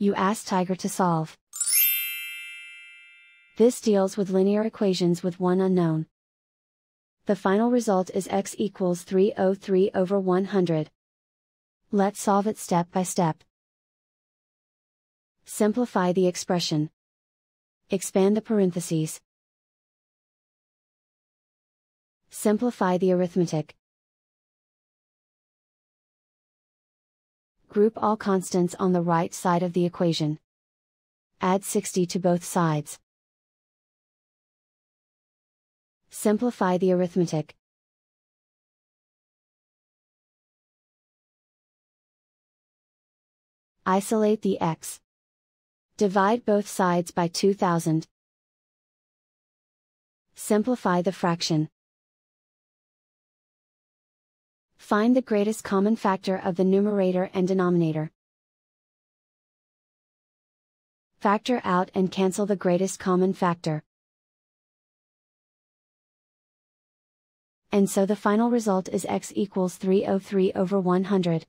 You ask Tiger to solve. This deals with linear equations with one unknown. The final result is x equals 303 over 100. Let's solve it step by step. Simplify the expression. Expand the parentheses. Simplify the arithmetic. Group all constants on the right side of the equation. Add 60 to both sides. Simplify the arithmetic. Isolate the x. Divide both sides by 2000. Simplify the fraction. Find the greatest common factor of the numerator and denominator. Factor out and cancel the greatest common factor. And so the final result is x equals 303 over 100.